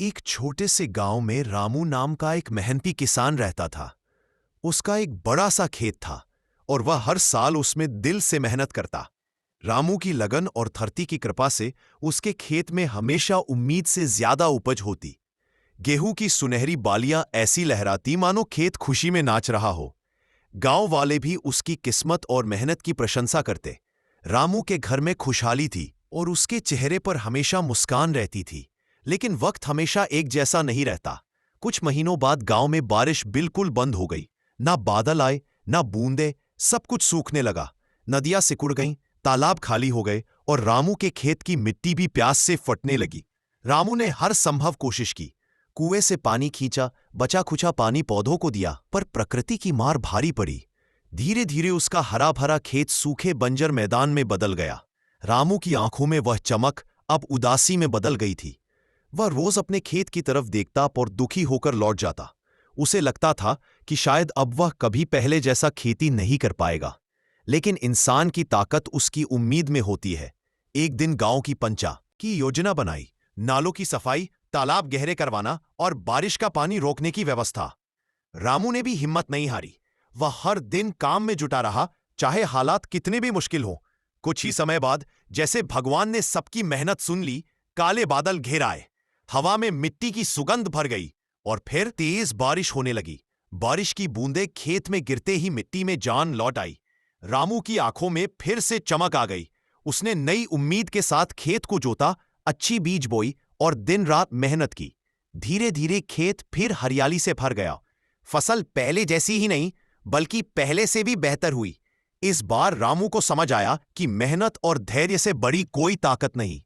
एक छोटे से गांव में रामू नाम का एक मेहनती किसान रहता था। उसका एक बड़ा सा खेत था और वह हर साल उसमें दिल से मेहनत करता। रामू की लगन और धरती की कृपा से उसके खेत में हमेशा उम्मीद से ज्यादा उपज होती। गेहूं की सुनहरी बालियां ऐसी लहराती मानो खेत खुशी में नाच रहा हो। गांव वाले भी उसकी किस्मत और मेहनत की प्रशंसा करते। रामू के घर में खुशहाली थी और उसके चेहरे पर हमेशा मुस्कान रहती थी। लेकिन वक्त हमेशा एक जैसा नहीं रहता। कुछ महीनों बाद गांव में बारिश बिल्कुल बंद हो गई। ना बादल आए, ना बूंदे, सब कुछ सूखने लगा। नदियां सिकुड़ गईं, तालाब खाली हो गए और रामू के खेत की मिट्टी भी प्यास से फटने लगी। रामू ने हर संभव कोशिश की। कुएं से पानी खींचा, बचा खुचा पानी पौधों को दिया, पर प्रकृति की मार भारी पड़ी। धीरे धीरे उसका हरा भरा खेत सूखे बंजर मैदान में बदल गया। रामू की आंखों में वह चमक अब उदासी में बदल गई थी। वह रोज अपने खेत की तरफ देखता और दुखी होकर लौट जाता। उसे लगता था कि शायद अब वह कभी पहले जैसा खेती नहीं कर पाएगा। लेकिन इंसान की ताकत उसकी उम्मीद में होती है। एक दिन गांव की पंचा की योजना बनाई। नालों की सफाई, तालाब गहरे करवाना और बारिश का पानी रोकने की व्यवस्था। रामू ने भी हिम्मत नहीं हारी। वह हर दिन काम में जुटा रहा, चाहे हालात कितने भी मुश्किल हों। कुछ ही समय बाद जैसे भगवान ने सबकी मेहनत सुन ली, काले बादल घेर आए। हवा में मिट्टी की सुगंध भर गई और फिर तेज बारिश होने लगी। बारिश की बूंदें खेत में गिरते ही मिट्टी में जान लौट आई। रामू की आंखों में फिर से चमक आ गई। उसने नई उम्मीद के साथ खेत को जोता, अच्छी बीज बोई और दिन रात मेहनत की। धीरे धीरे खेत फिर हरियाली से भर गया। फसल पहले जैसी ही नहीं, बल्कि पहले से भी बेहतर हुई। इस बार रामू को समझ आया कि मेहनत और धैर्य से बड़ी कोई ताकत नहीं।